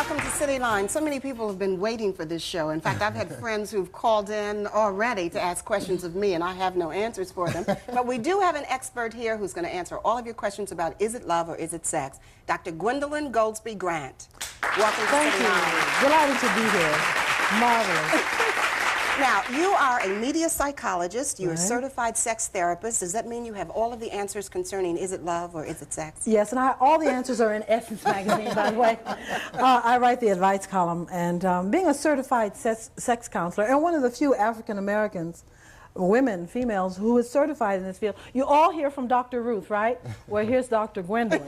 Welcome to City Line. So many people have been waiting for this show. In fact, I've had friends who've called in already to ask questions of me, and I have no answers for them. But we do have an expert here who's going to answer all of your questions about is it love or is it sex? Dr. Gwendolyn Goldsby Grant. Welcome to City Line. Delighted to be here. Marvelous. Now, you are a media psychologist. You're a certified sex therapist. Does that mean you have all of the answers concerning is it love or is it sex? Yes, and all the answers are in Essence magazine, by the way. I write the advice column, and being a certified sex counselor, and one of the few African Americans, women, females, who is certified in this field. You all hear from Dr. Ruth, right? Well, here's Dr. Gwendolyn.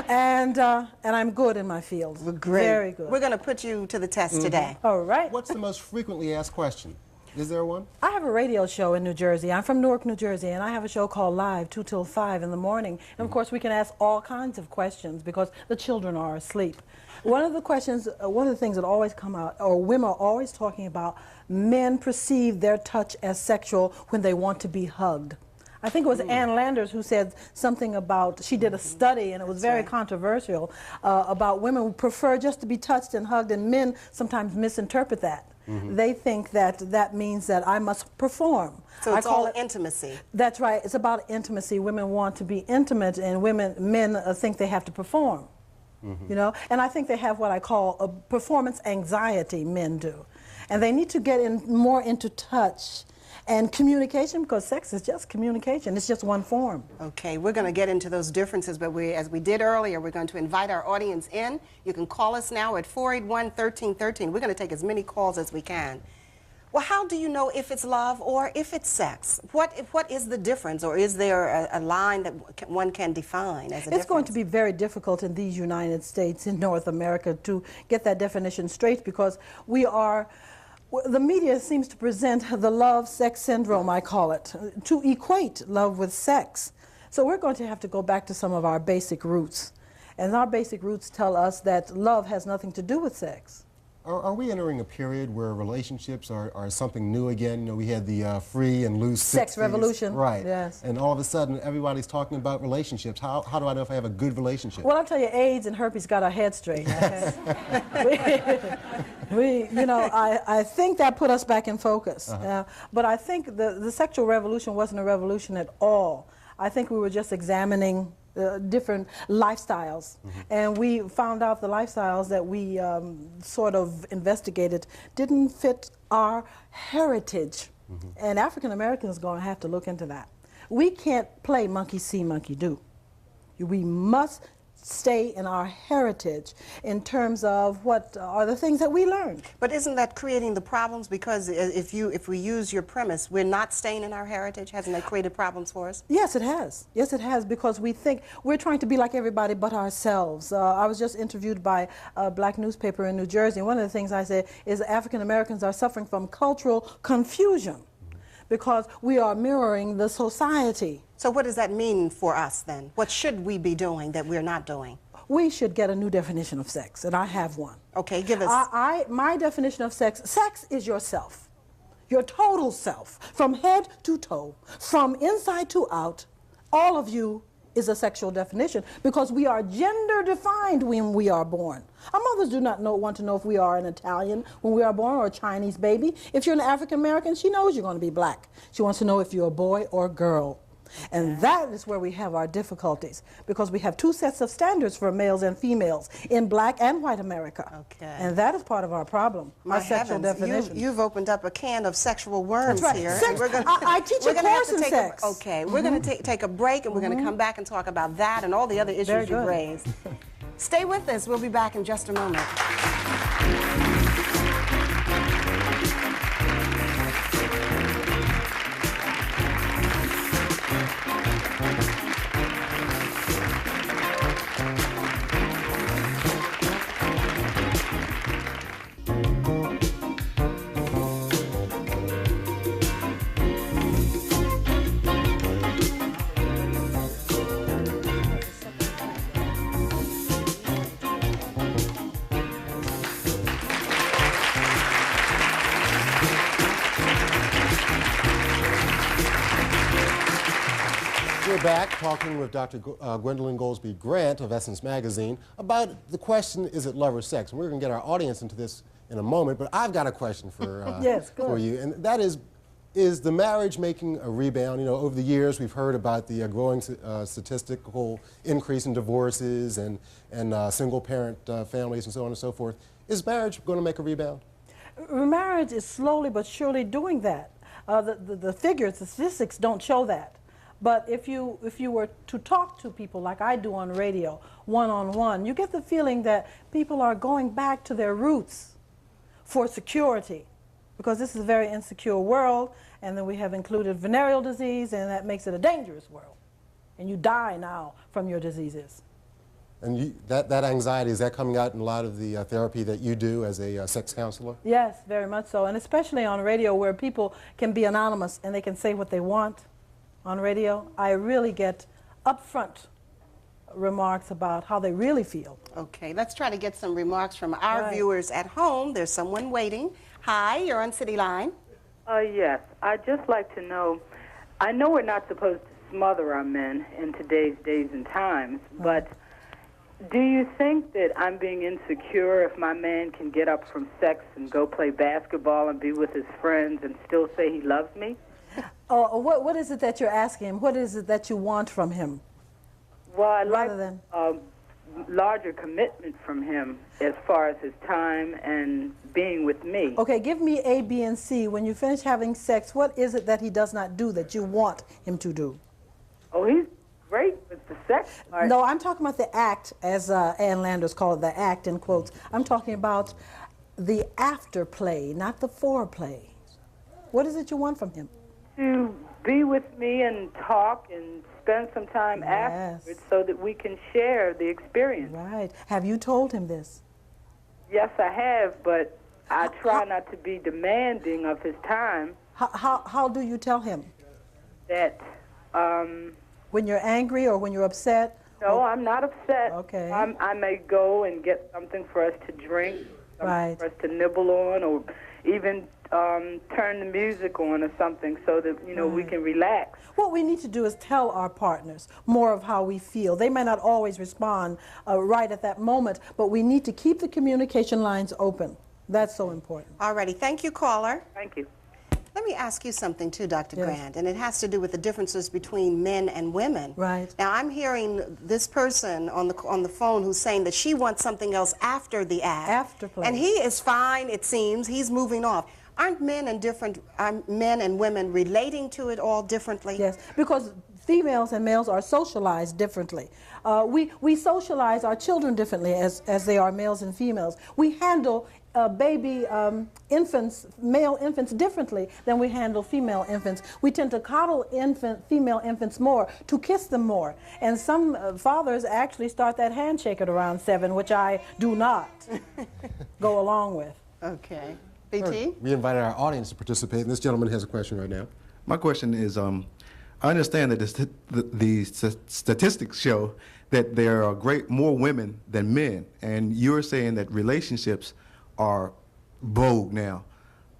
and I'm good in my field. Well, great. Very good. We're going to put you to the test today. All right. What's the most frequently asked question? Is there one? I have a radio show in New Jersey. I'm from Newark, New Jersey, and I have a show called Live, 2 till 5 in the morning. And of course, we can ask all kinds of questions because the children are asleep. One of the questions, one of the things that always come out, or women are always talking about, men perceive their touch as sexual when they want to be hugged. I think it was Ann Landers who said something about, she did a study, and it was very controversial, about women who prefer just to be touched and hugged, and men sometimes misinterpret that. They think that that means that I must perform. So it's all intimacy. That's right. It's about intimacy. Women want to be intimate, and men think they have to perform. You know, and I think they have what I call a performance anxiety, men do. And they need to get more into touch and communication, because sex is just communication. It's just one form. Okay, we're going to get into those differences, but as we did earlier, we're going to invite our audience in. You can call us now at 481-1313. We're going to take as many calls as we can. Well, how do you know if it's love or if it's sex? What is the difference, or is there a line that one can define as a difference? It's going to be very difficult in these United States, in North America, to get that definition straight, because the media seems to present the love-sex syndrome, I call it, to equate love with sex. So we're going to have to go back to some of our basic roots. And our basic roots tell us that love has nothing to do with sex. Are we entering a period where relationships are something new again? You know, we had the free and loose sex 60s. revolution. Right. Yes. And all of a sudden, everybody's talking about relationships. How do I know if I have a good relationship? Well, I'll tell you, AIDS and herpes got our heads straight. Okay? I think that put us back in focus. But I think the sexual revolution wasn't a revolution at all. I think we were just examining different lifestyles, and we found out the lifestyles that we sort of investigated didn't fit our heritage, and African Americans are going to have to look into that. We can't play monkey see, monkey do. We must stay in our heritage in terms of what are the things that we learned. But isn't that creating the problems? Because if we use your premise, we're not staying in our heritage. Hasn't that created problems for us? Yes, it has. Yes, it has, because we think we're trying to be like everybody but ourselves. I was just interviewed by a black newspaper in New Jersey, and one of the things I said is African Americans are suffering from cultural confusion because we are mirroring the society. So what does that mean for us then? What should we be doing that we're not doing? We should get a new definition of sex, and I have one. Okay, give us. My definition of sex is yourself, your total self, from head to toe, from inside to out. All of you is a sexual definition, because we are gender defined when we are born. Our mothers do not want to know if we are an Italian when we are born, or a Chinese baby. If you're an African American, she knows you're going to be black. She wants to know if you're a boy or a girl. And that is where we have our difficulties, because we have two sets of standards for males and females in black and white America. Okay. And that is part of our problem, our sexual definition. You've opened up a can of sexual worms here. Sex, I teach a course in sex. We're going to take a break, and we're going to come back and talk about that and all the other issues you've raised. Stay with us. We'll be back in just a moment. We're back talking with Dr. Gwendolyn Goldsby Grant of Essence Magazine about the question, is it love or sex? And we're going to get our audience into this in a moment, but I've got a question for, Yes, for you, and that is the marriage making a rebound? You know, over the years we've heard about the growing statistical increase in divorces and single-parent families and so on and so forth. Is marriage going to make a rebound? Marriage is slowly but surely doing that. The figures, the statistics don't show that. But if you were to talk to people like I do on radio, one-on-one, you get the feeling that people are going back to their roots for security, because this is a very insecure world, and then we have included venereal disease, and that makes it a dangerous world. And you die now from your diseases. And that anxiety, is that coming out in a lot of the therapy that you do as a sex counselor? Yes, very much so, and especially on radio where people can be anonymous and they can say what they want on radio. I really get upfront remarks about how they really feel. Okay, let's try to get some remarks from our viewers at home. There's someone waiting. Hi, you're on City Line. Yes, I'd just like to know, I know we're not supposed to smother our men in today's days and times, but do you think that I'm being insecure if my man can get up from sex and go play basketball and be with his friends and still say he loves me? What is it that you're asking him? What is it that you want from him? Well, I'd like than a larger commitment from him as far as his time and being with me. Okay, give me A, B, and C. When you finish having sex, what is it that he does not do that you want him to do? Oh, he's great with the sex part. No, I'm talking about the act, as Ann Landers called it, the act in quotes. I'm talking about the afterplay, not the foreplay. What is it you want from him? To be with me and talk and spend some time afterwards so that we can share the experience. Right. Have you told him this? Yes, I have, but I try not to be demanding of his time. How do you tell him? That, when you're angry or when you're upset? No, I'm not upset. Okay. I may go and get something for us to drink, something for us to nibble on, or even turn the music on or something so that, you know, we can relax. What we need to do is tell our partners more of how we feel. They may not always respond right at that moment, but we need to keep the communication lines open. That's so important. All righty. Thank you, caller. Thank you. Let me ask you something, too, Dr. Grant, and it has to do with the differences between men and women. Right. Now, I'm hearing this person on the phone who's saying that she wants something else after the act. Afterplay. And he is fine, it seems. He's moving off. Aren't men and women relating to it all differently? Yes, because females and males are socialized differently. We socialize our children differently as they are males and females. We handle baby infants, male infants, differently than we handle female infants. We tend to coddle female infants more, to kiss them more. And some fathers actually start that handshake at around 7, which I do not go along with. Okay. BT? We invited our audience to participate, and this gentleman has a question right now. My question is, I understand that the statistics show that there are more women than men, and you're saying that relationships are vogue now.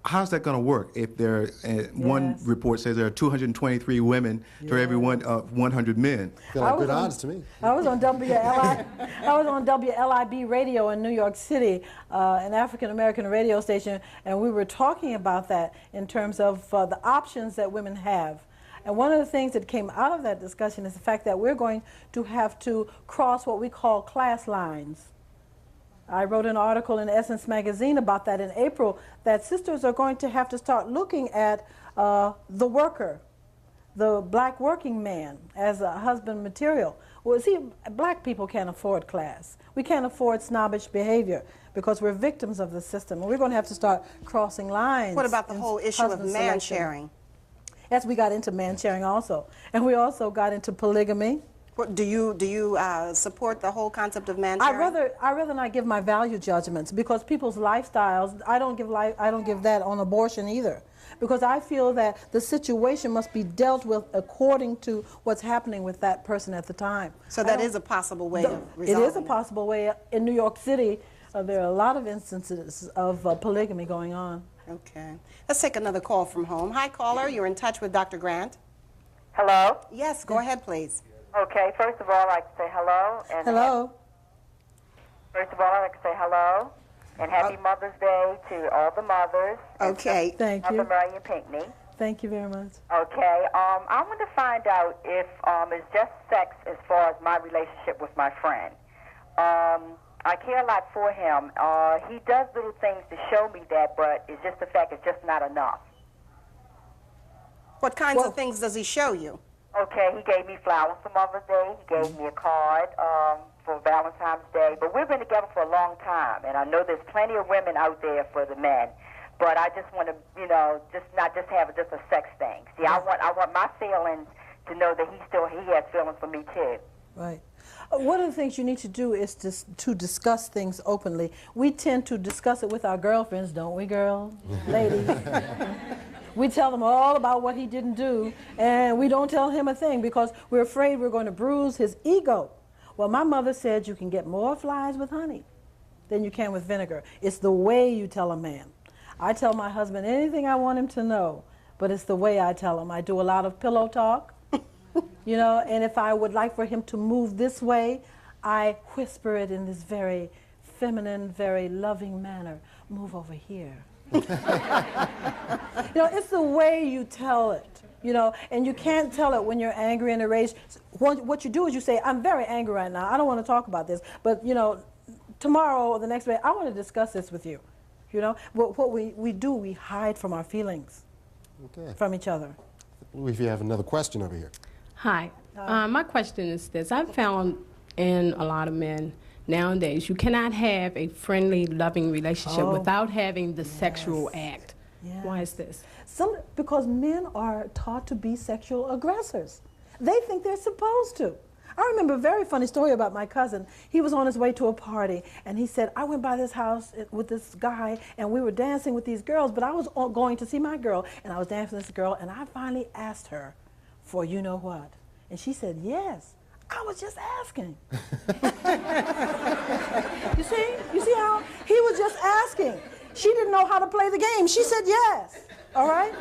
How's that going to work if there? One report says there are 223 women to every 100 men. Feel like good odds to me. I was on WLIB radio in New York City, an African American radio station, and we were talking about that in terms of the options that women have. And one of the things that came out of that discussion is the fact that we're going to have to cross what we call class lines. I wrote an article in Essence Magazine about that in April, that sisters are going to have to start looking at the worker, the black working man, as a husband material. Well, see, black people can't afford class. We can't afford snobbish behavior because we're victims of the system. And we're going to have to start crossing lines. What about the whole issue of man sharing? Yes, we got into man sharing also. And we also got into polygamy. What, do you support the whole concept of man sharing? I rather not give my value judgments, because people's lifestyles, I don't give that on abortion either, because I feel that the situation must be dealt with according to what's happening with that person at the time. So that is a possible way of resolving it. Is a possible way. In New York City, there are a lot of instances of polygamy going on. Okay. Let's take another call from home. Hi, caller. You're in touch with Dr. Grant. Hello? Yes, go ahead, please. Okay, first of all, I'd like to say hello. And Hello. First of all, I'd like to say hello and happy Mother's Day to all the mothers. Okay. Thank you. Mother Murray and Pinckney. Thank you very much. Okay, I want to find out if it's just sex as far as my relationship with my friend. I care a lot for him. He does little things to show me that, but it's just the fact it's just not enough. What kinds of things does he show you? Okay, he gave me flowers for Mother's Day. He gave me a card for Valentine's Day. But we've been together for a long time, and I know there's plenty of women out there for the men. But I just want to, just not just have just a sex thing. See, I want my feelings to know that he has feelings for me too. Right. One of the things you need to do is to discuss things openly. We tend to discuss it with our girlfriends, don't we, girls, ladies? We tell them all about what he didn't do, and we don't tell him a thing because we're afraid we're going to bruise his ego. Well, my mother said you can get more flies with honey than you can with vinegar. It's the way you tell a man. I tell my husband anything I want him to know, but it's the way I tell him. I do a lot of pillow talk, and if I would like for him to move this way, I whisper it in this very feminine, very loving manner. Move over here. It's the way you tell it, and you can't tell it when you're angry and enraged. What you do is you say, I'm very angry right now. I don't want to talk about this, but, tomorrow or the next day, I want to discuss this with you. But what we do, we hide from our feelings, from each other. I believe you have another question over here. Hi. My question is this. I've found in a lot of men nowadays, you cannot have a friendly, loving relationship without having the sexual act. Yes. Why is this? Because men are taught to be sexual aggressors. They think they're supposed to. I remember a very funny story about my cousin. He was on his way to a party, and he said, I went by this house with this guy, and we were dancing with these girls, but I was going to see my girl, and I was dancing with this girl, and I finally asked her for you-know-what. And she said, yes. I was just asking. You see how he was just asking. She didn't know how to play the game. She said yes. All right?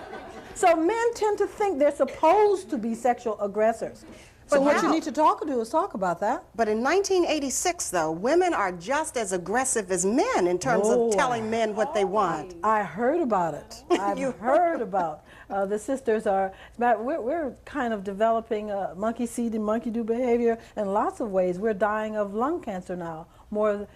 So men tend to think they're supposed to be sexual aggressors. So what you need to do is talk about that. But in 1986, though, women are just as aggressive as men in terms of telling men what they want. I heard about it. I've heard about the sisters are, we're kind of developing monkey see and monkey do behavior in lots of ways. We're dying of lung cancer now, more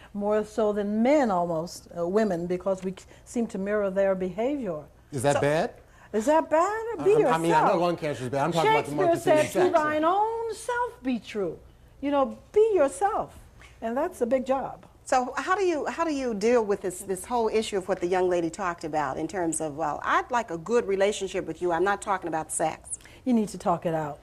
so than men almost, women, because we seem to mirror their behavior. Is that bad? Is that bad? Be yourself. I mean, I know lung cancer is bad. I'm talking about the monkey see and Shakespeare said, to thine own self be true. Be yourself. And that's a big job. So how do you deal with this whole issue of what the young lady talked about in terms of, well, I'd like a good relationship with you. I'm not talking about sex. You need to talk it out.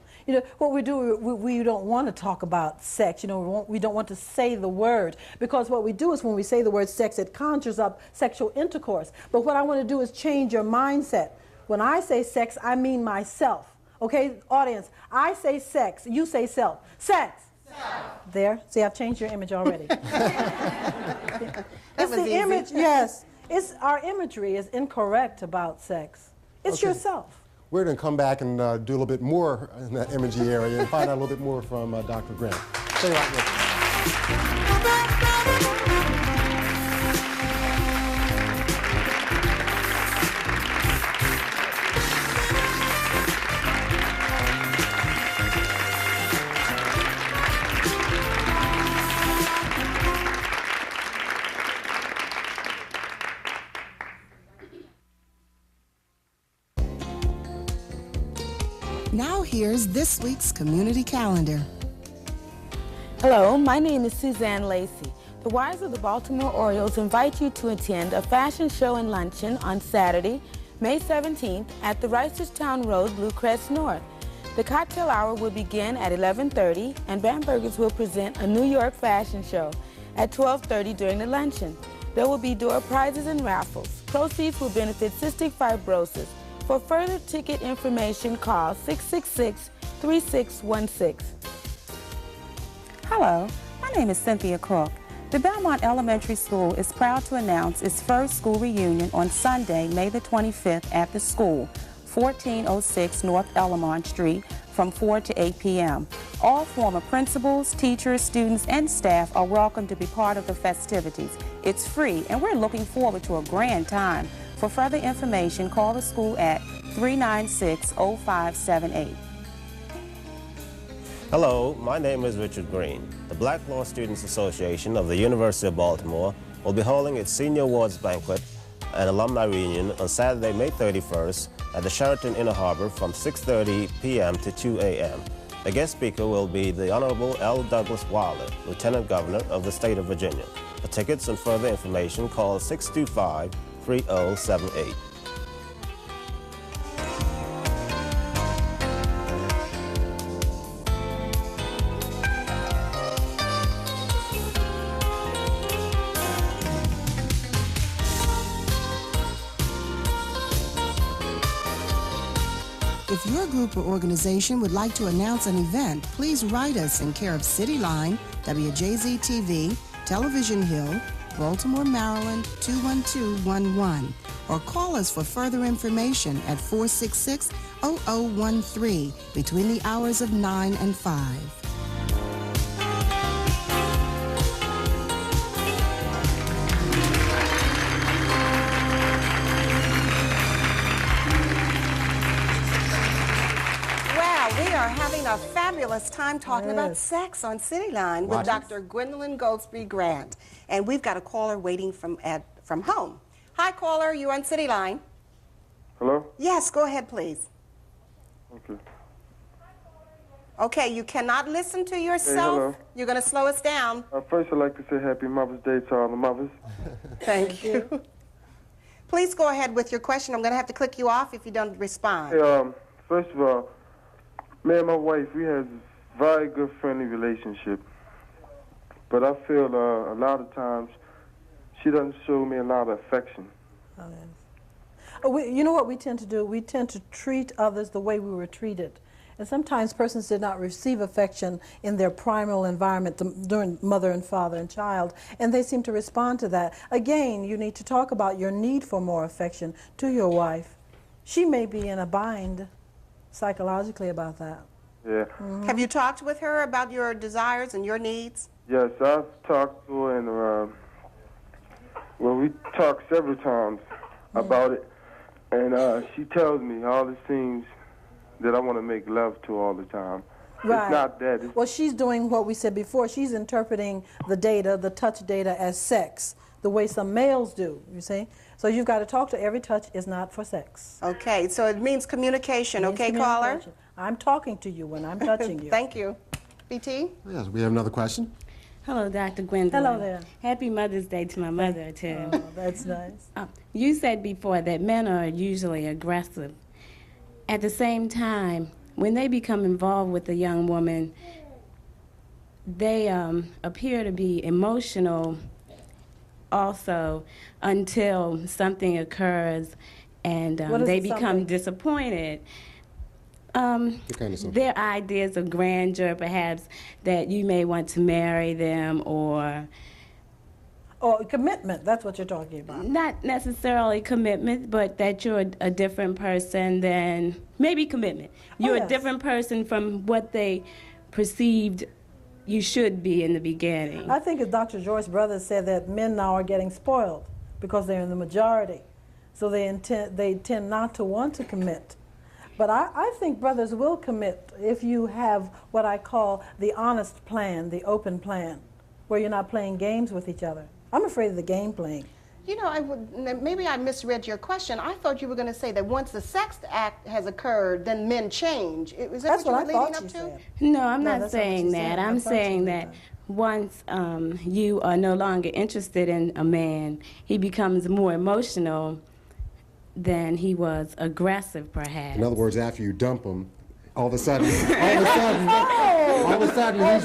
What we do, we don't want to talk about sex. We don't want to say the word, because what we do is when we say the word sex, it conjures up sexual intercourse. But what I want to do is change your mindset. When I say sex, I mean myself. Okay, audience, I say sex, you say self. Sex. There. See, I've changed your image already. It's the image, yes. Our imagery is incorrect about sex. It's yourself. We're going to come back and do a little bit more in that imagery area and find out a little bit more from Dr. Grant. Stay right with us. Now here's this week's community calendar. Hello, my name is Suzanne Lacey. The Wives of the Baltimore Orioles invite you to attend a fashion show and luncheon on Saturday, May 17th at the Reisterstown Road, Blue Crest North. The cocktail hour will begin at 11:30 and Bambergers will present a New York fashion show at 12:30 during the luncheon. There will be door prizes and raffles. Proceeds will benefit cystic fibrosis. For further ticket information, call 666-3616. Hello, my name is Cynthia Cook. The Belmont Elementary School is proud to announce its first school reunion on Sunday, May the 25th at the school. 1406 North Elmont Street from 4 to 8 p.m. All former principals, teachers, students, and staff are welcome to be part of the festivities. It's free, and we're looking forward to a grand time. For further information, call the school at 396-0578. Hello, my name is Richard Green. The Black Law Students Association of the University of Baltimore will be holding its Senior Awards Banquet and Alumni Reunion on Saturday, May 31st at the Sheraton Inner Harbor from 6:30 p.m. to 2 a.m. The guest speaker will be the Honorable L. Douglas Wilder, Lieutenant Governor of the State of Virginia. For tickets and further information, call 625-3078. If your group or organization would like to announce an event, please write us in care of City Line, WJZ-TV, Television Hill, Baltimore, Maryland, 21211, or call us for further information at 466-0013 between the hours of 9 and 5. A fabulous time talking about sex on City Line with Dr. Gwendolyn Goldsby Grant. And we've got a caller waiting from home. Hi, caller. You're on City Line. Hello? Yes, go ahead, please. Okay. Okay, you cannot listen to yourself. Hey, hello. You're going to slow us down. First, I'd like to say Happy Mother's Day to all the mothers. Thank you. Please go ahead with your question. I'm going to have to click you off if you don't respond. Hey, first of all, me and my wife, we have a very good, friendly relationship. But I feel a lot of times she doesn't show me a lot of affection. You know what we tend to do? We tend to treat others the way we were treated. And sometimes persons did not receive affection in their primal environment during mother and father and child, and they seem to respond to that. Again, you need to talk about your need for more affection to your wife. She may be in a bind psychologically about that. Yeah. Mm-hmm. Have you talked with her about your desires and your needs? Yes, I've talked to her, and well, we talked several times about it, and she tells me all the things that I want to make love to all the time. Right. It's not that. Well, she's doing what we said before. She's interpreting the data, the touch data, as sex, the way some males do, you see? So you've got to talk to every touch is not for sex. Okay, so it means communication, okay, caller? I'm talking to you when I'm touching you. Thank you. BT? Yes, we have another question. Hello, Dr. Gwendolyn. Hello there. Happy Mother's Day to my mother, too. Oh, that's nice. You said before that men are usually aggressive. At the same time, when they become involved with a young woman, they appear to be emotional also until something occurs and they become disappointed. Their ideas of grandeur, perhaps, that you may want to marry them or commitment, that's what you're talking about. Not necessarily commitment, but that you're a different person than, maybe commitment. You're a different person from what they perceived you should be in the beginning. I think as Dr. Joyce Brothers said that men now are getting spoiled because they're in the majority. So they tend not to want to commit. But I think brothers will commit if you have what I call the honest plan, the open plan, where you're not playing games with each other. I'm afraid of the game playing. You know, maybe I misread your question. I thought you were going to say that once the sex act has occurred, then men change. Is that what you were leading up to? No, I'm not saying that. I'm saying that once you are no longer interested in a man, he becomes more emotional than he was aggressive, perhaps. In other words, after you dump him, all of a sudden, he's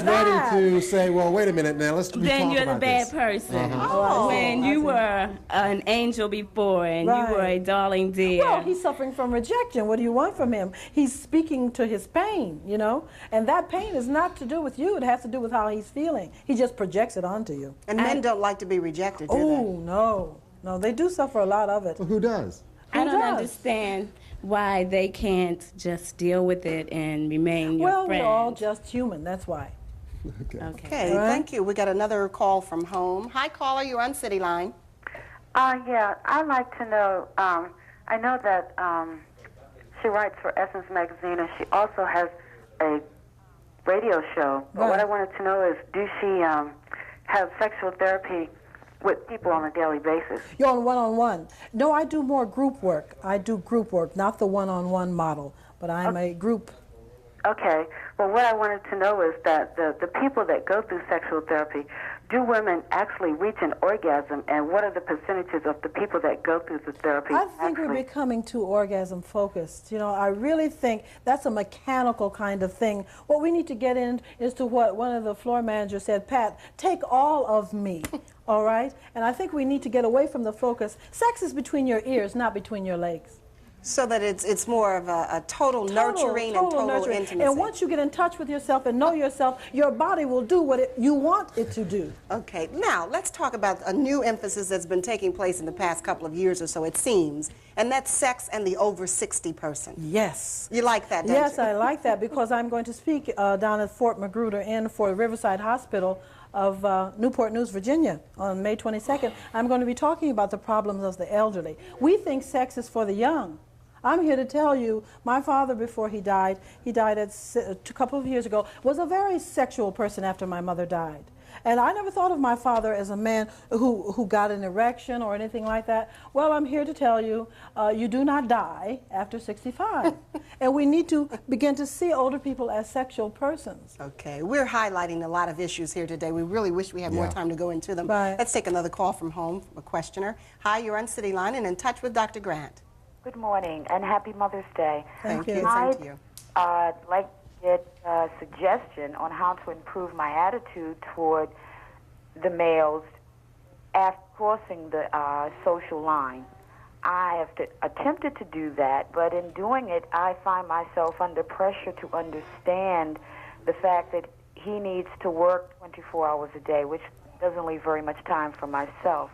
ready to say, well, wait a minute now, let's talk about this. Then you're the bad person. When you were an angel before and you were a darling dear. Well, he's suffering from rejection. What do you want from him? He's speaking to his pain, you know? And that pain is not to do with you. It has to do with how he's feeling. He just projects it onto you. And men don't like to be rejected, do they? Oh, no. No, they do suffer a lot of it. Well, who does? I don't understand why they can't just deal with it and remain your Well, friend. we're all just human, that's why. Okay, All right. thank you. We got another call from home. Hi, caller, you're on City Line. Yeah, I'd like to know, I know that she writes for Essence Magazine and she also has a radio show. But what I wanted to know is, do she have sexual therapy with people on a daily basis? You're on one-on-one. No, I do more group work. I do group work, not the one-on-one model, but I'm a group. Okay. Well, what I wanted to know is that the people that go through sexual therapy, do women actually reach an orgasm, and what are the percentages of the people that go through the therapy? I think we're becoming too orgasm focused. You know, I really think that's a mechanical kind of thing. What we need to get in is to what one of the floor managers said, Pat, take all of me, all right? And I think we need to get away from the focus. Sex is between your ears, not between your legs. So that it's more of a total nurturing and total intimacy. And once you get in touch with yourself and know yourself, your body will do what you want it to do. Okay, now let's talk about a new emphasis that's been taking place in the past couple of years or so, it seems, and that's sex and the over 60 person. Yes. You like that, don't Yes, you? I like that because I'm going to speak down at Fort Magruder Inn for Riverside Hospital of Newport News, Virginia on May 22nd. I'm going to be talking about the problems of the elderly. We think sex is for the young. I'm here to tell you, my father, before he died a couple of years ago, was a very sexual person after my mother died. And I never thought of my father as a man who got an erection or anything like that. Well, I'm here to tell you, you do not die after 65. And we need to begin to see older people as sexual persons. Okay, we're highlighting a lot of issues here today. We really wish we had more time to go into them. Right. Let's take another call from home, a questioner. Hi, you're on City Line and in touch with Dr. Grant. Good morning and happy Mother's Day. Thank you. I'd Same to you. like to get a suggestion on how to improve my attitude toward the males after crossing the social line. I have attempted to do that, but in doing it, I find myself under pressure to understand the fact that he needs to work 24 hours a day, which doesn't leave very much time for myself.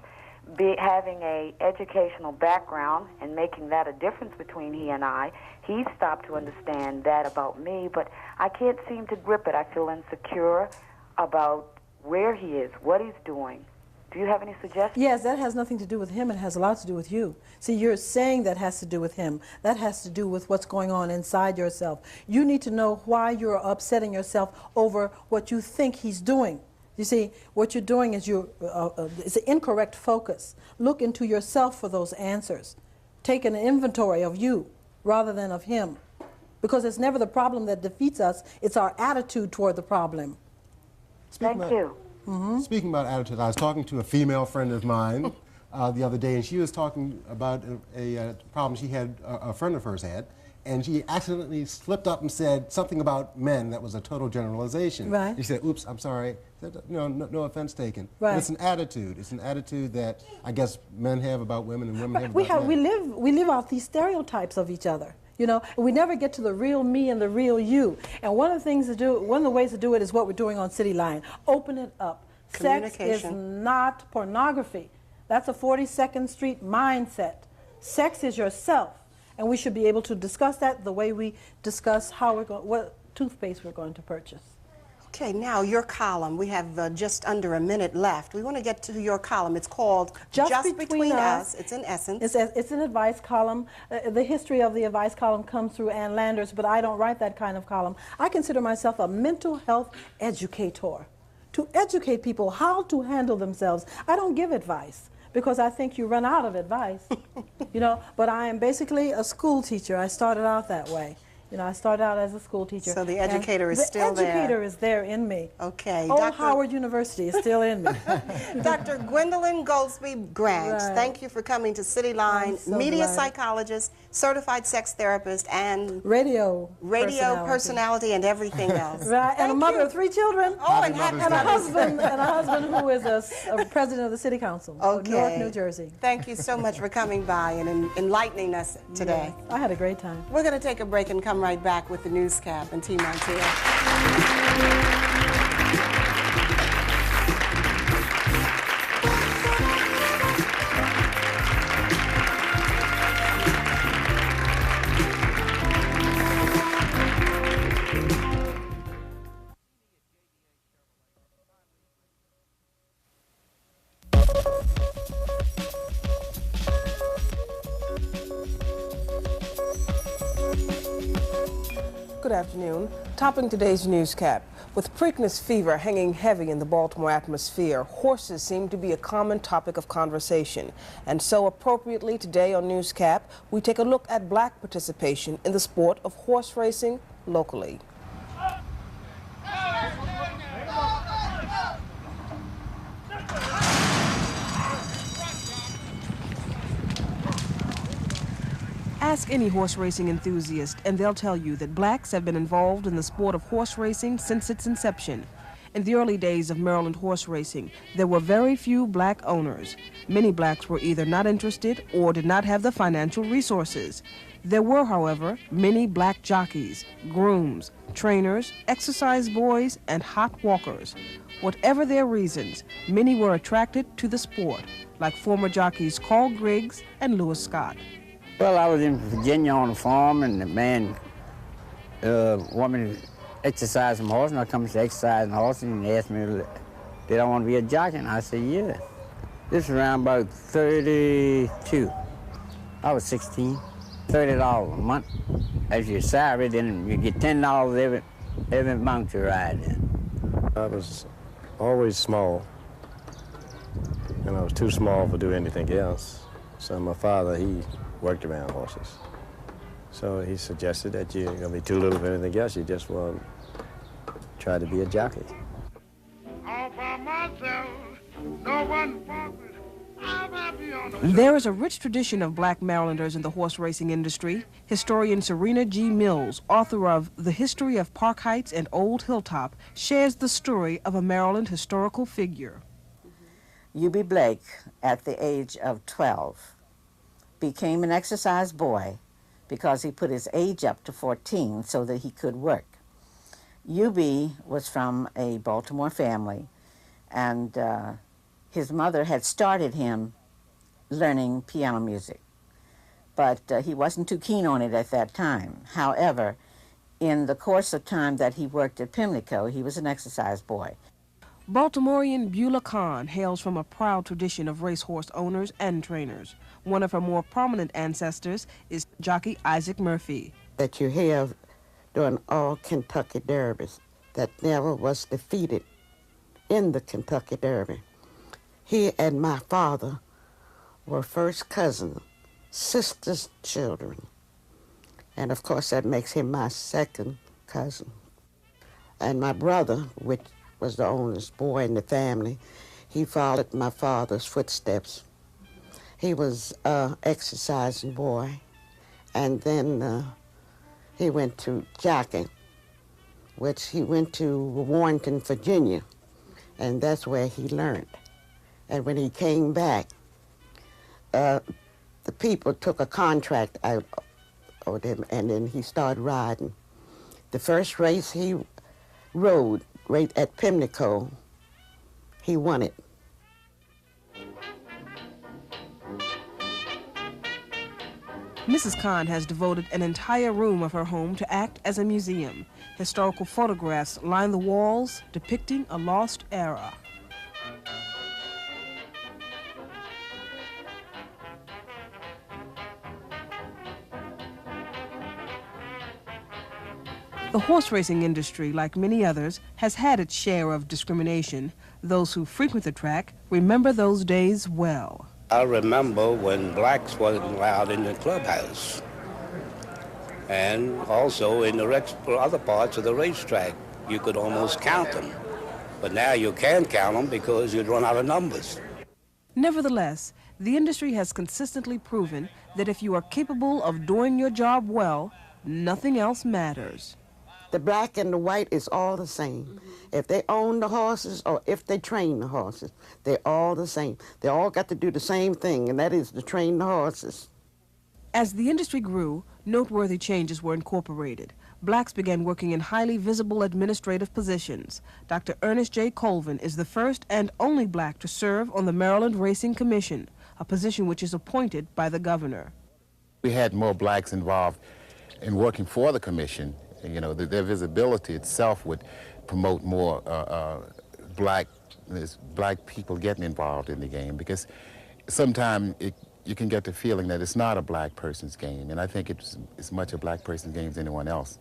Having a educational background and making that a difference between he and I, he's stopped to understand that about me, but I can't seem to grip it. I feel insecure about where he is, what he's doing. Do you have any suggestions? Yes, that has nothing to do with him. It has a lot to do with you. See, you're saying that has to do with him. That has to do with what's going on inside yourself. You need to know why you're upsetting yourself over what you think he's doing. You see, what you're doing is it's an incorrect focus. Look into yourself for those answers. Take an inventory of you rather than of him. Because it's never the problem that defeats us, it's our attitude toward the problem. Thank you. Speaking about attitude, I was talking to a female friend of mine the other day, and she was talking about a problem she had, a friend of hers had, and she accidentally slipped up and said something about men that was a total generalization. Right. She said, oops, I'm sorry. Said, no offense taken. Right. But it's an attitude. It's an attitude that I guess men have about women and women have about men. We live out these stereotypes of each other. You know, we never get to the real me and the real you. And one of the ways to do it is what we're doing on City Line. Open it up. Sex is not pornography. That's a 42nd Street mindset. Sex is yourself. And we should be able to discuss that the way we discuss what toothpaste we're going to purchase. Okay, now your column. We have just under a minute left. We want to get to your column. It's called Just Between Us. It's in Essence. It's an advice column. The history of the advice column comes through Ann Landers, but I don't write that kind of column. I consider myself a mental health educator, to educate people how to handle themselves. I don't give advice, because I think you run out of advice, you know, but I am basically a school teacher. I started out that way. You know, I started out as a school teacher. So the educator is still there. The educator is there in me. Okay. Old Howard University is still in me. Dr. Gwendolyn Goldsby Grant, thank you for coming to City Line, media psychologist, certified sex therapist, and radio personality and everything else. Right, and a mother of 3 children. Oh, and a husband who is a president of the city council of Newark, New Jersey. Thank you so much for coming by and enlightening us today. Yes, I had a great time. We're going to take a break and come right back with the newscap and T. Montiel. Good afternoon. Topping today's newscap. With Preakness fever hanging heavy in the Baltimore atmosphere, horses seem to be a common topic of conversation. And so appropriately today on Newscap, we take a look at black participation in the sport of horse racing locally. Ask any horse racing enthusiast and they'll tell you that blacks have been involved in the sport of horse racing since its inception. In the early days of Maryland horse racing, there were very few black owners. Many blacks were either not interested or did not have the financial resources. There were, however, many black jockeys, grooms, trainers, exercise boys, and hot walkers. Whatever their reasons, many were attracted to the sport, like former jockeys Carl Griggs and Lewis Scott. Well, I was in Virginia on a farm, and the man wanted me to exercise some horses, and I come to exercise horses, and he asked me, did I want to be a jockey? And I said, yeah. This was around about 32. I was 16. $30 a month as your salary, then you get $10 every month you ride in. I was always small, and I was too small to do anything else. So my father, he worked around horses. So he suggested that you're going to be too little for anything else. You just want to try to be a jockey. All by myself, no one forward. There is a rich tradition of black Marylanders in the horse racing industry. Historian Serena G. Mills, author of The History of Park Heights and Old Hilltop, shares the story of a Maryland historical figure. U.B. Blake, at the age of 12, became an exercise boy because he put his age up to 14 so that he could work. U.B. was from a Baltimore family, and his mother had started him learning piano music, but he wasn't too keen on it at that time. However, in the course of time that he worked at Pimlico, he was an exercise boy. Baltimorean Beulah Kahn hails from a proud tradition of racehorse owners and trainers. One of her more prominent ancestors is jockey Isaac Murphy. That you have during all Kentucky Derbies that never was defeated in the Kentucky Derby. He and my father were first cousins, sisters' children. And of course that makes him my second cousin. And my brother, which was the oldest boy in the family, he followed my father's footsteps. He was an exercising boy, and then he went to jockeying, which he went to Warrenton, Virginia, and that's where he learned. And when he came back, the people took a contract out of him, and then he started riding. The first race he rode, right at Pimlico, he won it. Mrs. Kahn has devoted an entire room of her home to act as a museum. Historical photographs line the walls depicting a lost era. The horse racing industry, like many others, has had its share of discrimination. Those who frequent the track remember those days well. I remember when blacks wasn't allowed in the clubhouse, and also in the other parts of the racetrack. You could almost count them, but now you can't count them because you'd run out of numbers. Nevertheless, the industry has consistently proven that if you are capable of doing your job well, nothing else matters. The black and the white is all the same. If they own the horses or if they train the horses, they're all the same. They all got to do the same thing, and that is to train the horses. As the industry grew, noteworthy changes were incorporated. Blacks began working in highly visible administrative positions. Dr. Ernest J. Colvin is the first and only black to serve on the Maryland Racing Commission, a position which is appointed by the governor. We had more blacks involved in working for the commission. You know, their visibility itself would promote more black people getting involved in the game, because sometimes you can get the feeling that it's not a black person's game, and I think it's as much a black person's game as anyone else.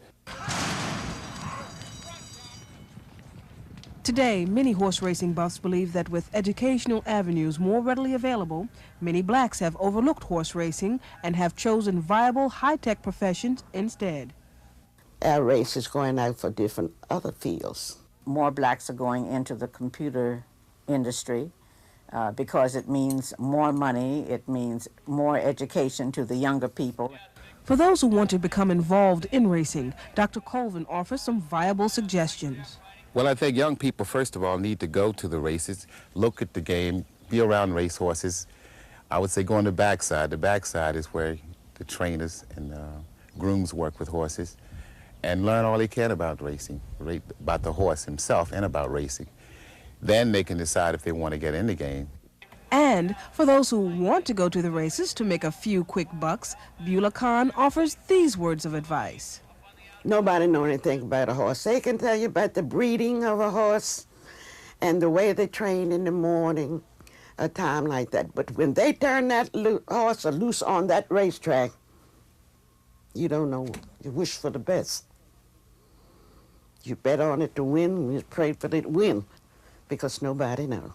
Today, many horse racing buffs believe that with educational avenues more readily available, many blacks have overlooked horse racing and have chosen viable high-tech professions instead. Our race is going out for different other fields. More blacks are going into the computer industry because it means more money, it means more education to the younger people. For those who want to become involved in racing, Dr. Colvin offers some viable suggestions. Well, I think young people, first of all, need to go to the races, look at the game, be around racehorses. I would say go on the backside. The backside is where the trainers and grooms work with horses and learn all they can about racing, about the horse himself and about racing. Then they can decide if they want to get in the game. And for those who want to go to the races to make a few quick bucks, Beulah Khan offers these words of advice. Nobody knows anything about a horse. They can tell you about the breeding of a horse and the way they train in the morning, a time like that. But when they turn that horse loose on that racetrack, you don't know. You wish for the best. You bet on it to win, you pray for it to win, because nobody knows.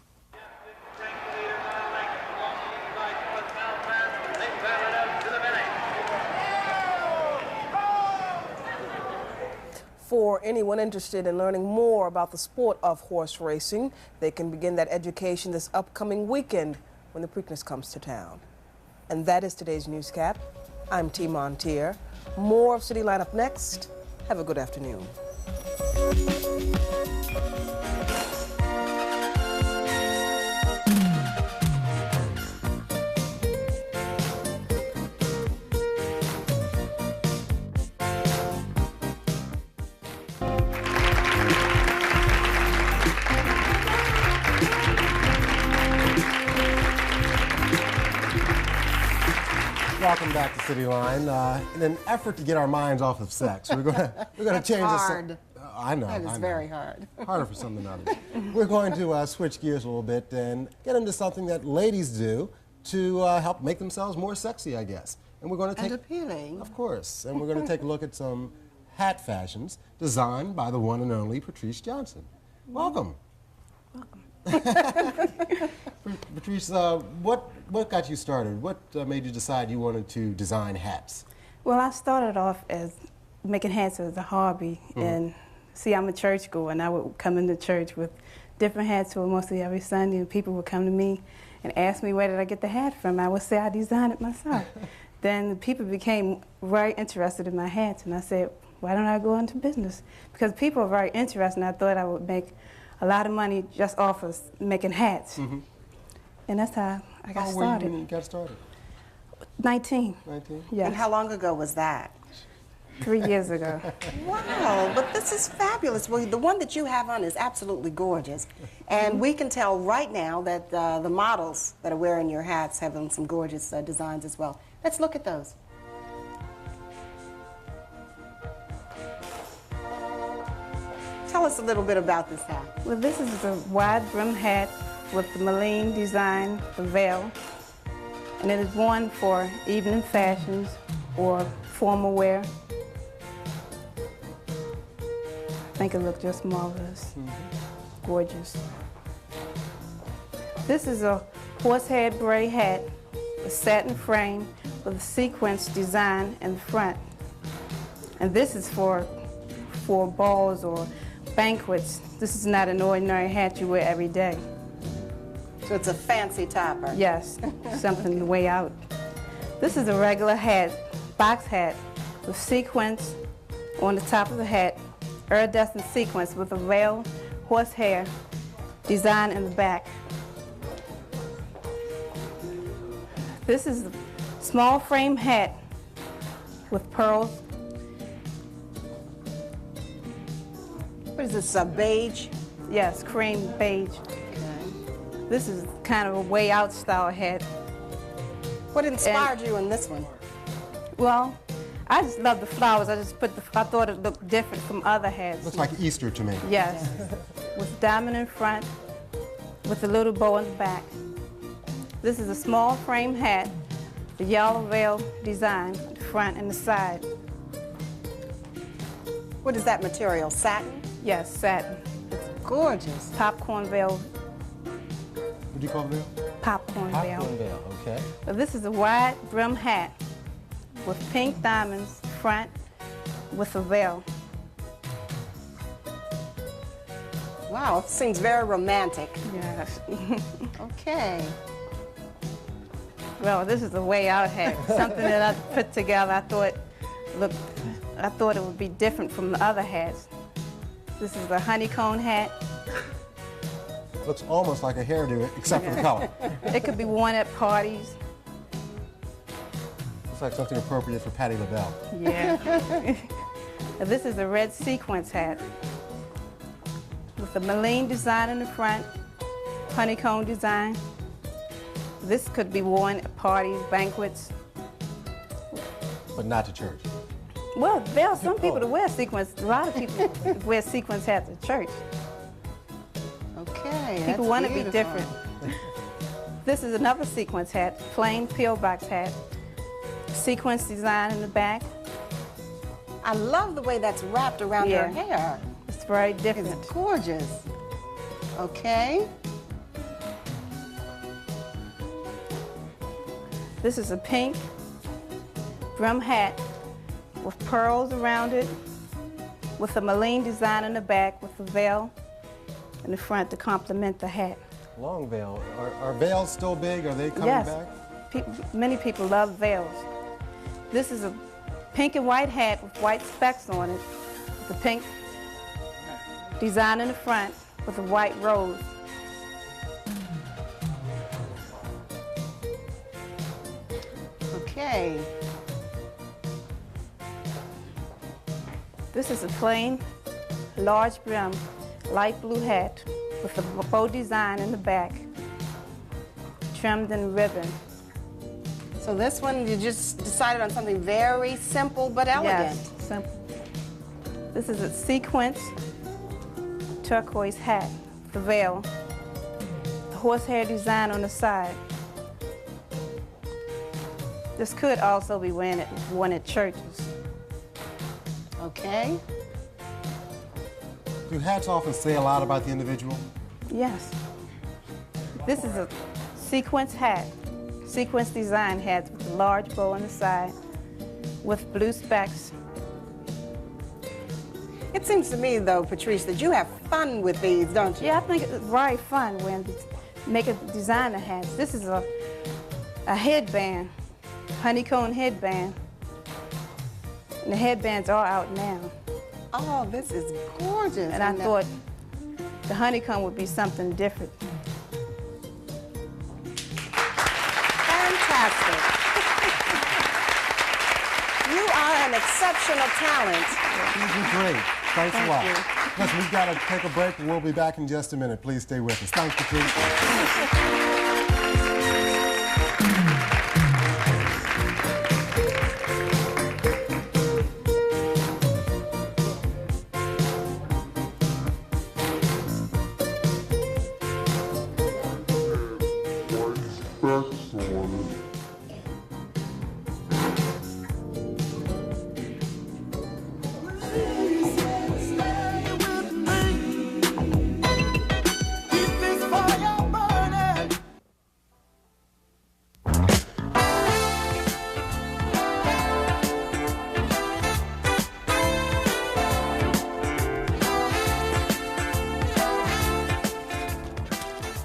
For anyone interested in learning more about the sport of horse racing, they can begin that education this upcoming weekend when the Preakness comes to town. And that is today's newscap. I'm T. Montier. More of City Line up next. Have a good afternoon. Welcome back to City Line. In an effort to get our minds off of sex, we're going to change hard. this. I know. That is very hard. Harder for some than others. We're going to switch gears a little bit and get into something that ladies do to help make themselves more sexy, I guess. And we're going to take appealing. Of course. And we're going to take a look at some hat fashions designed by the one and only Patrice Johnson. Welcome. Patrice, what got you started? What made you decide you wanted to design hats? Well, I started off as making hats as a hobby, and see, I'm a churchgoer, and I would come into church with different hats for mostly every Sunday, and people would come to me and ask me where did I get the hat from. I would say I designed it myself. Then the people became very interested in my hats, and I said, why don't I go into business? Because people are very interested, and I thought I would make a lot of money just off of making hats. And that's how I got started. When you got started? 19. 19? Yes. And how long ago was that? 3 years ago. Wow, but this is fabulous. Well, the one that you have on is absolutely gorgeous. And we can tell right now that the models that are wearing your hats have some gorgeous designs as well. Let's look at those. Tell us a little bit about this hat. Well, this is the wide brim hat with the Malene design, the veil. And it is worn for evening fashions or formal wear. I think it looks just marvelous. Gorgeous. This is a horsehair braid hat, a satin frame with a sequence design in the front. And this is for balls or banquets. This is not an ordinary hat you wear every day. So it's a fancy topper. Yes, something way out. This is a regular hat, box hat, with sequins on the top of the hat, iridescent sequins with a veil, horsehair, design in the back. This is a small frame hat with pearls. What is this, a beige? Yes, cream beige. This is kind of a way out style hat. What inspired you in this one? Well, I just love the flowers. I thought it looked different from other hats. Looks like Easter to me. Yes, with diamond in front, with a little bow in the back. This is a small frame hat, the yellow veil design, the front and the side. What is that material, satin? Yes, satin. It's gorgeous. Popcorn veil. What do you call the veil? Popcorn veil. Popcorn veil, okay. So this is a wide brim hat with pink diamonds front with a veil. Wow, it seems very romantic. Yes. Okay. Well, this is a way out hat. Something that I put together. I thought it would be different from the other hats. This is the honeycomb hat. Looks almost like a hairdo, except for the color. It could be worn at parties. Looks like something appropriate for Patti LaBelle. Yeah. This is a red sequence hat with the Malene design in the front, honeycomb design. This could be worn at parties, banquets. But not to church. Well, there are some people that wear sequins. A lot of people wear sequins hats at church. Okay, People want to be different. This is another sequence hat, plain pillbox hat. Sequence design in the back. I love the way that's wrapped around her hair. It's very different. It's gorgeous. Okay. This is a pink brim hat with pearls around it, with a Malene design in the back, with a veil in the front to complement the hat. Long veil. Are veils still big? Are they coming back? Many people love veils. This is a pink and white hat with white specks on it, with a pink design in the front with a white rose. Okay. This is a plain, large brim, light blue hat with a bow design in the back, trimmed in ribbon. So this one, you just decided on something very simple but elegant. Yes, simple. This is a sequence turquoise hat, the veil, the horsehair design on the side. This could also be worn at churches. Okay. Do hats often say a lot about the individual? Yes. This is a sequence hat, sequence design hat with a large bow on the side with blue specks. It seems to me, though, Patrice, that you have fun with these, don't you? Yeah, I think it's very fun when making designer hats. This is a headband, honeycomb headband. And the headbands are out now. Oh, this is gorgeous. And I thought the honeycomb would be something different. Fantastic. You are an exceptional talent. You do great. Thanks a lot. Listen, we've got to take a break, and we'll be back in just a minute. Please stay with us. Thanks, Patrice.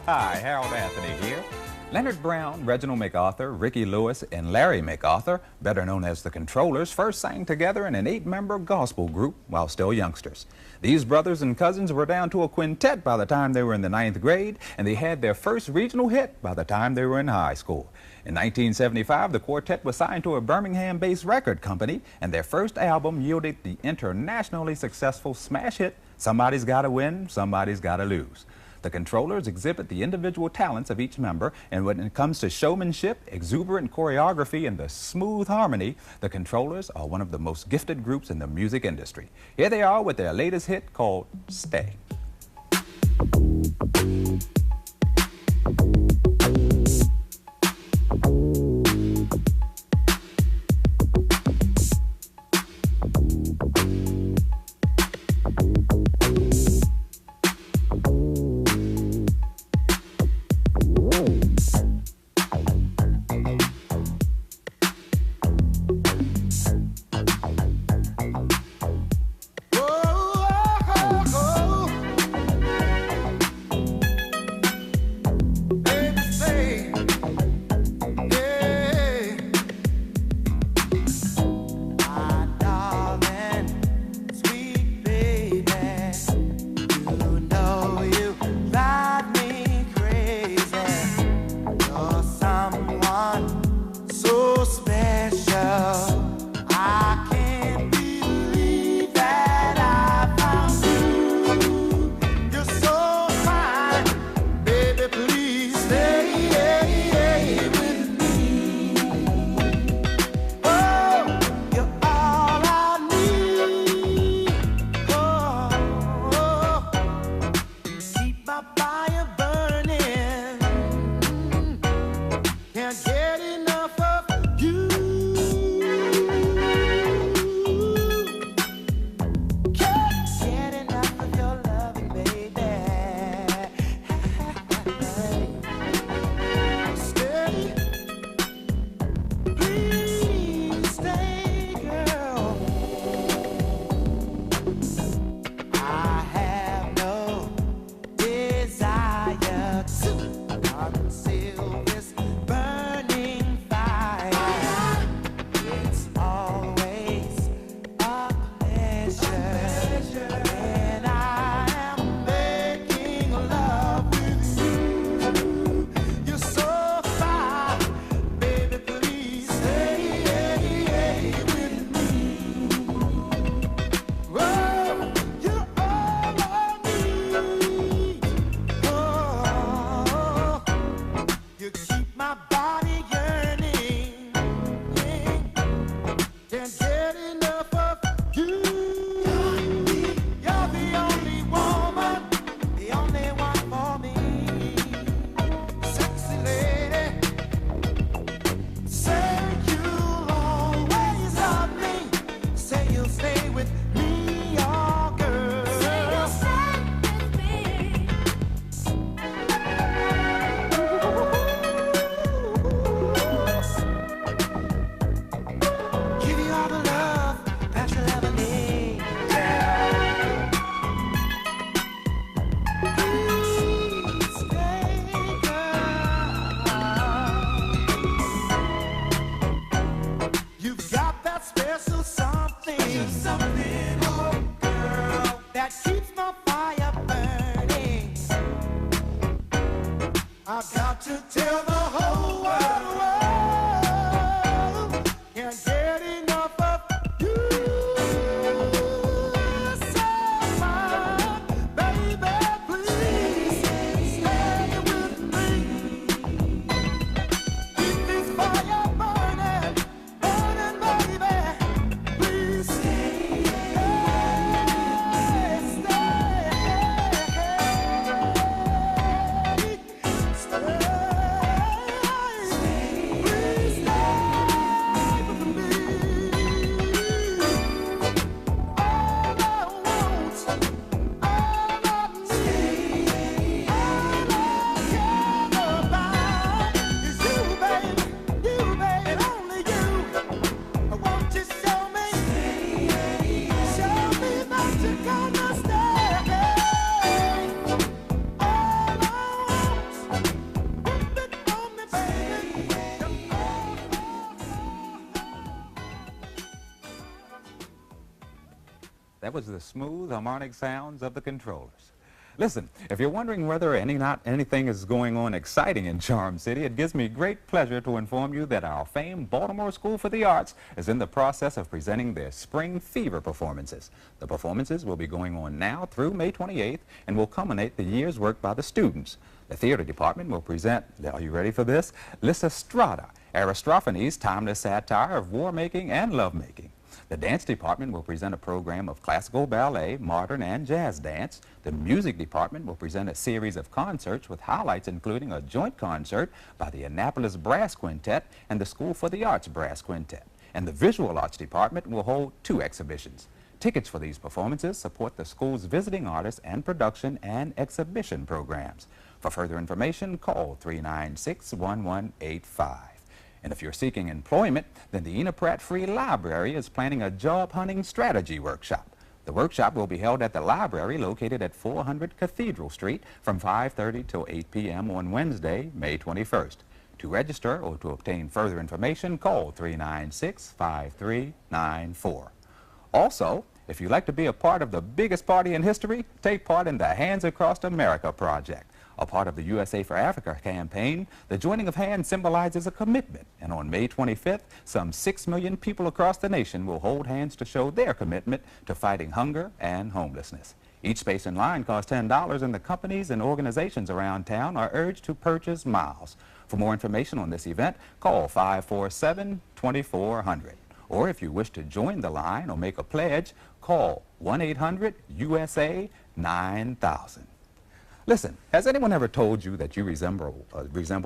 Hi, Harold Anthony here. Leonard Brown, Reginald MacArthur, Ricky Lewis, and Larry MacArthur, better known as the Controllers, first sang together in an 8-member gospel group while still youngsters. These brothers and cousins were down to a quintet by the time they were in the 9th grade, and they had their first regional hit by the time they were in high school. In 1975, the quartet was signed to a Birmingham-based record company, and their first album yielded the internationally successful smash hit, Somebody's Gotta Win, Somebody's Gotta Lose. The Controllers exhibit the individual talents of each member, and when it comes to showmanship, exuberant choreography, and the smooth harmony, the Controllers are one of the most gifted groups in the music industry. Here they are with their latest hit called Stay. something, oh girl, that keeps my fire burning. I've got to tell the whole world, can't get enough of you. So my baby, please stay with me. Keep this fire burning, burning, baby. Please stay, That was the smooth harmonic sounds of the controllers. Listen, if you're wondering whether anything is going on exciting in Charm City, it gives me great pleasure to inform you that our famed Baltimore School for the Arts is in the process of presenting their Spring Fever performances. The performances will be going on now through May 28th and will culminate the year's work by the students. The theater department will present, are you ready for this? Lysistrata, Aristophanes' timeless satire of war-making and love-making. The dance department will present a program of classical ballet, modern and jazz dance. The music department will present a series of concerts with highlights including a joint concert by the Annapolis Brass Quintet and the School for the Arts Brass Quintet. And the visual arts department will hold 2 exhibitions. Tickets for these performances support the school's visiting artists and production and exhibition programs. For further information, call 396-1185. And if you're seeking employment, then the Ena Pratt Free Library is planning a job hunting strategy workshop. The workshop will be held at the library located at 400 Cathedral Street from 5:30 till 8 p.m. on Wednesday, May 21st. To register or to obtain further information, call 396-5394. Also, if you'd like to be a part of the biggest party in history, take part in the Hands Across America project. A part of the USA for Africa campaign, the joining of hands symbolizes a commitment, and on May 25th, some 6 million people across the nation will hold hands to show their commitment to fighting hunger and homelessness. Each space in line costs $10, and the companies and organizations around town are urged to purchase miles. For more information on this event, call 547-2400. Or if you wish to join the line or make a pledge, call 1-800-USA-9000. Listen, has anyone ever told you that you resemble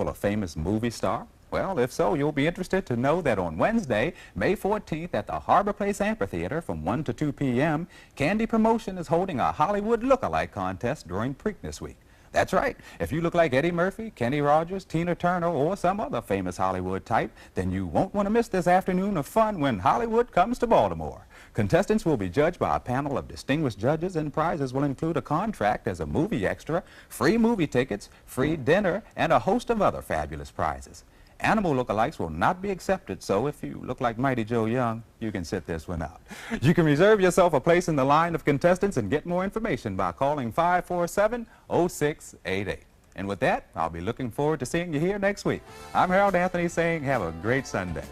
a famous movie star? Well, if so, you'll be interested to know that on Wednesday, May 14th at the Harbor Place Amphitheater from 1 to 2 p.m., Candy Promotion is holding a Hollywood look-alike contest during Preakness Week. That's right. If you look like Eddie Murphy, Kenny Rogers, Tina Turner, or some other famous Hollywood type, then you won't want to miss this afternoon of fun when Hollywood comes to Baltimore. Contestants will be judged by a panel of distinguished judges, and prizes will include a contract as a movie extra, free movie tickets, free dinner, and a host of other fabulous prizes. Animal lookalikes will not be accepted, so if you look like Mighty Joe Young, you can sit this one out. You can reserve yourself a place in the line of contestants and get more information by calling 547-0688. And with that, I'll be looking forward to seeing you here next week. I'm Harold Anthony saying have a great Sunday.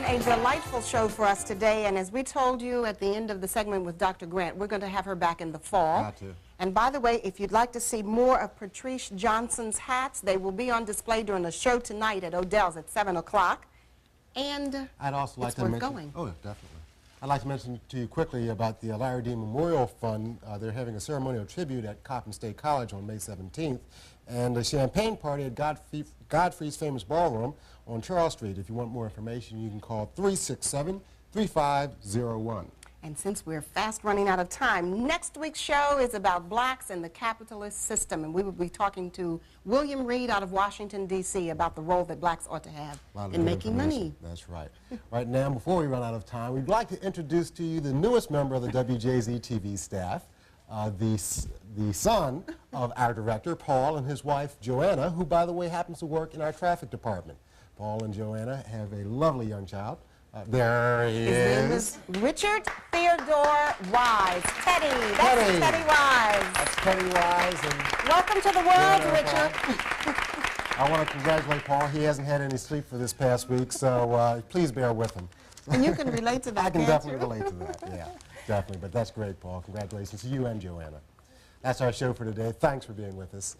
A delightful show for us today, and as we told you at the end of the segment with Dr. Grant, we're going to have her back in the fall. Got to. And by the way, if you'd like to see more of Patrice Johnson's hats, they will be on display during the show tonight at Odell's at 7 o'clock. And I'd also like it's to worth mention, going. Oh, definitely. I'd like to mention to you quickly about the Larry Dean Memorial Fund. They're having a ceremonial tribute at Coppin State College on May 17th, and a champagne party at Godfrey's Famous Ballroom on Charles Street. If you want more information, you can call 367-3501. And since we're fast running out of time, next week's show is about blacks and the capitalist system, and we will be talking to William Reed out of Washington, D.C. about the role that blacks ought to have in making money. That's right. Right now, before we run out of time, we'd like to introduce to you the newest member of the WJZ TV staff, the son of our director, Paul, and his wife, Joanna, who, by the way, happens to work in our traffic department. Paul and Joanna have a lovely young child. There he His name is Richard Theodore Wise. Teddy. That's Teddy Wise. That's Teddy Wise. And welcome to the world, Richard. I want to congratulate Paul. He hasn't had any sleep for this past week, so please bear with him. And you can relate to that, I can can't definitely you? relate to that, yeah, definitely. But that's great, Paul. Congratulations to you and Joanna. That's our show for today. Thanks for being with us.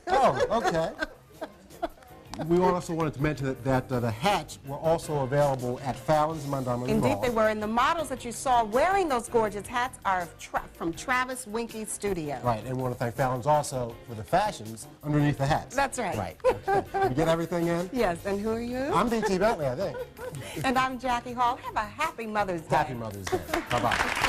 Oh, okay. We also wanted to mention that the hats were also available at Fallon's Montgomery Indeed Mall. they were, and the models that you saw wearing those gorgeous hats are from Travis Winke's studio. Right, and we want to thank Fallon's also for the fashions underneath the hats. That's right. Right. Okay. You get everything in? Yes, and who are you? I'm D.T. Bentley, I think. And I'm Jackie Hall. Have a happy Mother's Day. Happy Mother's Day. Bye-bye.